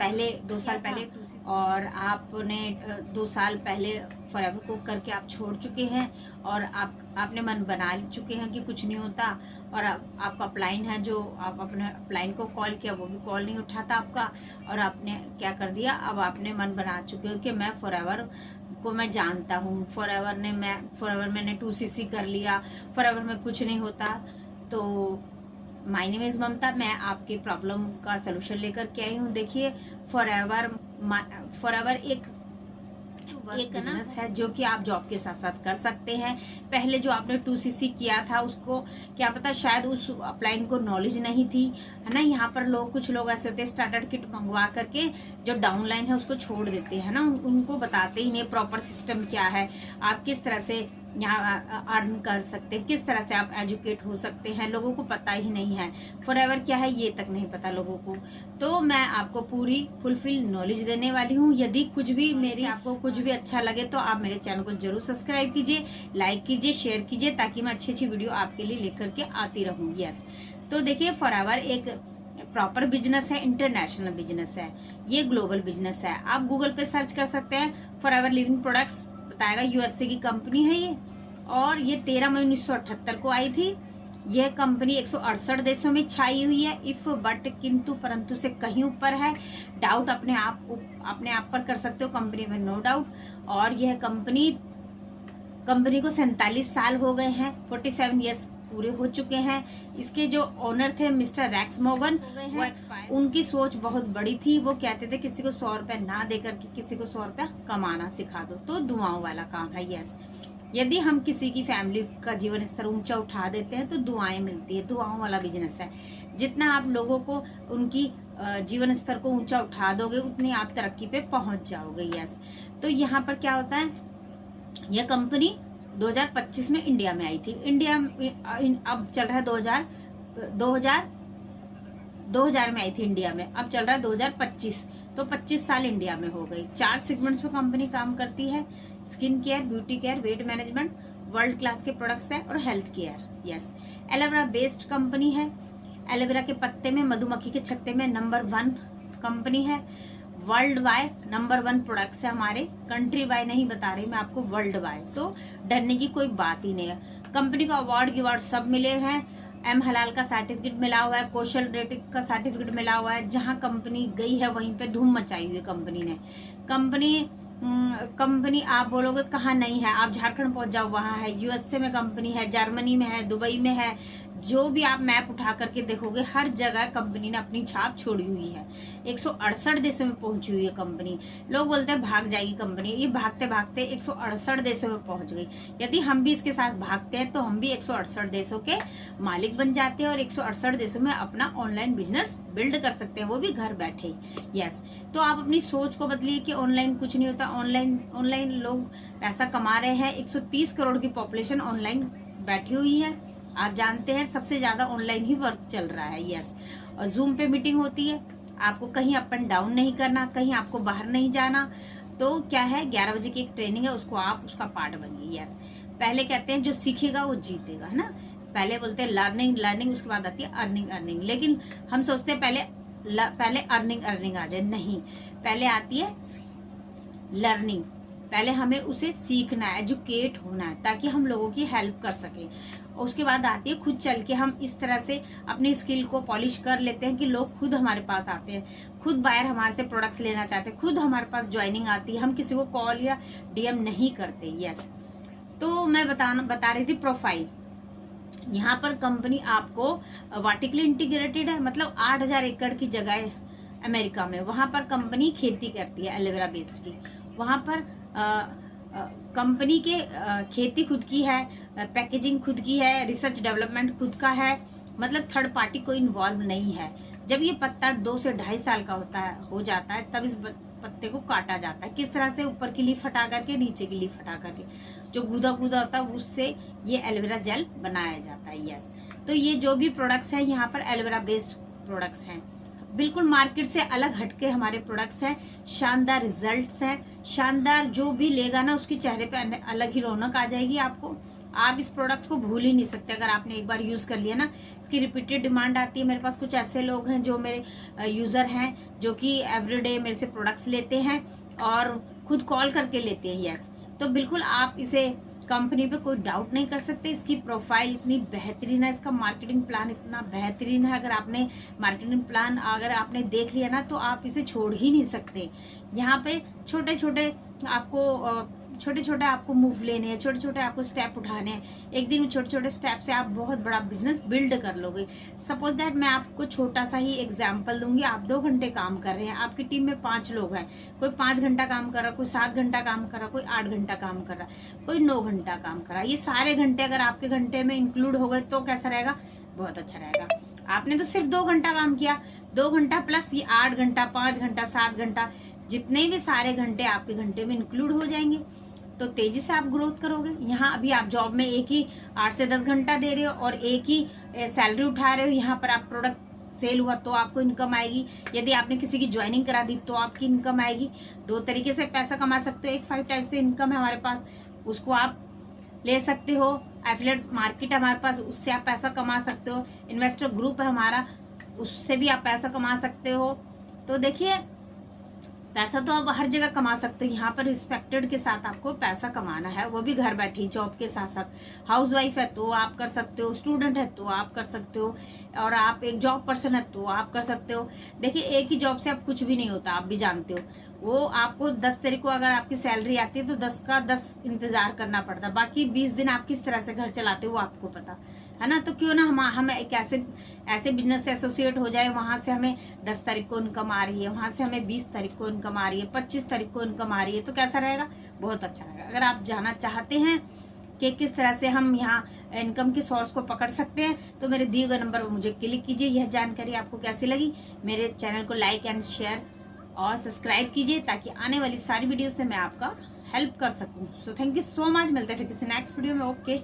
पहले 2 साल पहले और आपने 2 साल पहले फॉरएवर को करके आप छोड़ चुके हैं और आपने मन बना चुके हैं कि कुछ नहीं होता, और आपका अपलाइन है जो आप अपने अपलाइन को कॉल किया वो भी कॉल नहीं उठाता आपका, और आपने क्या कर दिया, अब आपने मन बना चुके हो कि मैं फॉरएवर को मैं जानता हूँ, फॉरएवर मैंने 2cc कर लिया, फॉरएवर में कुछ नहीं होता। तो माय नेम इज ममता, मैं आपकी प्रॉब्लम का सोल्यूशन लेकर के आई हूँ। देखिए फॉरएवर एक बिजनेस है जो कि आप जॉब के साथ साथ कर सकते हैं। पहले जो आपने 2cc किया था उसको क्या पता शायद उस अपलाइन को नॉलेज नहीं थी, है ना। यहाँ पर कुछ लोग ऐसे होते हैं स्टार्टर किट मंगवा करके जो डाउनलाइन है उसको छोड़ देते हैं ना, उनको बताते ही नहीं प्रॉपर सिस्टम क्या है, आप किस तरह से यहाँ अर्न कर सकते हैं, किस तरह से आप एजुकेट हो सकते हैं, लोगों को पता ही नहीं है। फॉरएवर क्या है ये तक नहीं पता लोगों को। तो मैं आपको पूरी फुलफिल नॉलेज देने वाली हूँ। यदि कुछ भी आपको कुछ भी अच्छा लगे तो आप मेरे चैनल को जरूर सब्सक्राइब कीजिए, लाइक कीजिए, शेयर कीजिए, ताकि मैं अच्छी अच्छी वीडियो आपके लिए लेकर के आती रहूँ। यस, तो देखिए फॉरएवर एक प्रॉपर बिजनेस है, इंटरनेशनल बिजनेस है, ये ग्लोबल बिजनेस है। आप गूगल पे सर्च कर सकते हैं, फॉरएवर लिविंग प्रोडक्ट्स बताएगा, यूएसए की कंपनी है ये, और ये 13 मई 1978 को आई थी। यह कंपनी 168 देशों में छाई हुई है। इफ बट किंतु परंतु से कहीं ऊपर है। डाउट अपने आप पर कर सकते हो, कंपनी में नो डाउट। और यह कंपनी को 47 साल हो गए हैं, 47 ईयर्स पूरे हो चुके हैं। इसके जो ओनर थे मिस्टर रैक्स मोगन, उनकी सोच बहुत बड़ी थी। वो कहते थे किसी को 100 रुपए ना देकर के किसी को 100 रुपया कमाना सिखा दो, तो दुआओं वाला काम है। यस, यदि हम किसी की फैमिली का जीवन स्तर ऊंचा उठा देते हैं तो दुआएं मिलती है, दुआओं वाला बिजनेस है। जितना आप लोगों को उनकी जीवन स्तर को ऊंचा उठा दोगे उतनी आप तरक्की पे पहुंच जाओगे। यस, तो यहाँ पर क्या होता है, यह कंपनी 2025 में इंडिया में आई थी। इंडिया अब चल रहा है 2000 में आई थी इंडिया में, अब चल रहा है 2025, तो 25 साल इंडिया में हो गई। 4 सेगमेंट्स पे कंपनी काम करती है, skin care, beauty care, weight management, world class के प्रोडक्ट्स है और health care. Yes, aloe vera based company है। एलोवेरा के पत्ते में, मधुमक्खी के छत्ते में नंबर 1 कंपनी है। वर्ल्ड वाइड नंबर 1 प्रोडक्ट्स है हमारे, कंट्री वाइड नहीं बता रही मैं आपको, वर्ल्ड वाइड। तो डरने की कोई बात ही नहीं है। कंपनी को अवार्ड सब मिले हैं। एम हलाल का सर्टिफिकेट मिला हुआ है, कौशल रेटिंग का सर्टिफिकेट मिला हुआ है। जहां कंपनी गई है वहीं पे धूम मचाई हुई है कंपनी ने। कंपनी आप बोलोगे कहाँ नहीं है, आप झारखंड पहुंच जाओ वहां है, यूएसए में कंपनी है, जर्मनी में है, दुबई में है। जो भी आप मैप उठा करके देखोगे हर जगह कंपनी ने अपनी छाप छोड़ी हुई है। 168 देशों में पहुंची हुई है कंपनी। लोग बोलते हैं भाग जाएगी कंपनी, ये भागते भागते 168 देशों में पहुंच गई। यदि हम भी इसके साथ भागते हैं तो हम भी 168 देशों के मालिक बन जाते हैं और 168 देशों में अपना ऑनलाइन बिजनेस बिल्ड कर सकते हैं, वो भी घर बैठे। यस, तो आप अपनी सोच को बदलिए कि ऑनलाइन कुछ नहीं होता। ऑनलाइन लोग पैसा कमा रहे हैं। 130 करोड़ की पॉपुलेशन ऑनलाइन बैठी हुई है। आप जानते हैं सबसे ज्यादा ऑनलाइन ही वर्क चल रहा है। यस, और जूम पे मीटिंग होती है, आपको कहीं अप एंड डाउन नहीं करना, कहीं आपको बाहर नहीं जाना। तो क्या है, 11 बजे की एक ट्रेनिंग है, उसको आप उसका पार्ट बनिए। यस, पहले कहते हैं जो सीखेगा वो जीतेगा, है ना। पहले बोलते हैं लर्निंग, उसके बाद आती है अर्निंग। लेकिन हम सोचते हैं पहले अर्निंग आ जाए, नहीं, पहले आती है लर्निंग। पहले हमें उसे सीखना है, एजुकेट होना है, ताकि हम लोगों की हेल्प कर सकें। उसके बाद आती है खुद चल के हम इस तरह से अपनी स्किल को पॉलिश कर लेते हैं कि लोग खुद हमारे पास आते हैं, खुद बायर हमारे से प्रोडक्ट्स लेना चाहते हैं, खुद हमारे पास ज्वाइनिंग आती है, हम किसी को कॉल या डीएम नहीं करते। यस, तो मैं बता रही थी प्रोफाइल। यहाँ पर कंपनी आपको वर्टिकली इंटीग्रेटेड है, मतलब 8000 एकड़ की जगह है अमेरिका में, वहां पर कंपनी खेती करती है एलोवेरा बेस्ड की। वहां पर कंपनी के खेती खुद की है, पैकेजिंग खुद की है, रिसर्च डेवलपमेंट खुद का है, मतलब थर्ड पार्टी कोई इन्वॉल्व नहीं है। जब ये पत्ता 2 से 2.5 साल का हो जाता है तब इस पत्ते को काटा जाता है। किस तरह से, ऊपर की लीफ हटा करके, नीचे की लीफ हटा करके, जो गूदा होता है उससे ये एलोवेरा जेल बनाया जाता है। यस, तो ये जो भी प्रोडक्ट्स हैं यहाँ पर एलोवेरा बेस्ड प्रोडक्ट्स हैं, बिल्कुल मार्केट से अलग हटके हमारे प्रोडक्ट्स हैं। शानदार रिजल्ट्स हैं, शानदार, जो भी लेगा ना उसके चेहरे पे अलग ही रौनक आ जाएगी आपको। आप इस प्रोडक्ट को भूल ही नहीं सकते अगर आपने एक बार यूज़ कर लिया ना। इसकी रिपीटेड डिमांड आती है। मेरे पास कुछ ऐसे लोग हैं जो मेरे यूज़र हैं जो कि एवरीडे मेरे से प्रोडक्ट्स लेते हैं और खुद कॉल करके लेते हैं। यस, तो बिल्कुल आप इसे कंपनी पे कोई डाउट नहीं कर सकते। इसकी प्रोफाइल इतनी बेहतरीन है, इसका मार्केटिंग प्लान इतना बेहतरीन है। अगर आपने मार्केटिंग प्लान अगर आपने देख लिया ना तो आप इसे छोड़ ही नहीं सकते। यहाँ पे छोटे छोटे आपको मूव लेने हैं, छोटे छोटे आपको स्टेप उठाने हैं। एक दिन में छोटे छोटे स्टेप से आप बहुत बड़ा बिजनेस बिल्ड कर लोगे। सपोज दैट मैं आपको छोटा सा ही एग्जांपल दूंगी। आप 2 घंटे काम कर रहे हैं, आपकी टीम में 5 लोग हैं। कोई 5 घंटा काम कर रहा, कोई 7 घंटा काम कर रहा, कोई 8 घंटा काम कर रहा, कोई 9 घंटा काम कर रहा। ये सारे घंटे अगर आपके घंटे में इंक्लूड हो गए तो कैसा रहेगा? बहुत अच्छा रहेगा। आपने तो सिर्फ 2 घंटा काम किया, 2 घंटा प्लस ये 8 घंटा, 5 घंटा, 7 घंटा, जितने भी सारे घंटे आपके घंटे में इंक्लूड हो जाएंगे तो तेजी से आप ग्रोथ करोगे। यहाँ अभी आप जॉब में एक ही 8 से 10 घंटा दे रहे हो और एक ही सैलरी उठा रहे हो। यहाँ पर आप प्रोडक्ट सेल हुआ तो आपको इनकम आएगी। यदि आपने किसी की ज्वाइनिंग करा दी तो आपकी इनकम आएगी। 2 तरीके से पैसा कमा सकते हो। एक 5 टाइप से इनकम है हमारे पास, उसको आप ले सकते हो। एफिलिएट मार्केट है हमारे पास, उससे आप पैसा कमा सकते हो। इन्वेस्टर ग्रुप है हमारा, उससे भी आप पैसा कमा सकते हो। तो देखिए, पैसा तो आप हर जगह कमा सकते हो। यहाँ पर रिस्पेक्टेड के साथ आपको पैसा कमाना है, वो भी घर बैठे जॉब के साथ साथ। हाउस वाइफ है तो आप कर सकते हो, स्टूडेंट है तो आप कर सकते हो, और आप एक जॉब पर्सन है तो आप कर सकते हो। देखिए, एक ही जॉब से आप कुछ भी नहीं होता, आप भी जानते हो। वो आपको 10 तारीख को अगर आपकी सैलरी आती है तो 10 का 10 इंतजार करना पड़ता है। बाकी 20 दिन आप किस तरह से घर चलाते हो वो आपको पता है ना। तो क्यों ना हम एक ऐसे बिजनेस से एसोसिएट हो जाए, वहां से हमें 10 तारीख को इनकम आ रही है, वहां से हमें 20 तारीख को इनकम आ रही है, 25 तारीख को इनकम आ रही है, तो कैसा रहेगा? बहुत अच्छा रहेगा। अगर आप जानना चाहते हैं कि किस तरह से हम यहाँ इनकम के सोर्स को पकड़ सकते हैं तो मेरे दिए गए नंबर पर मुझे क्लिक कीजिए। यह जानकारी आपको कैसी लगी? मेरे चैनल को लाइक एंड शेयर और सब्सक्राइब कीजिए ताकि आने वाली सारी वीडियो से मैं आपका हेल्प कर सकूं। So thank you so much. मिलते हैं फिर किसी नेक्स्ट वीडियो में। ओके।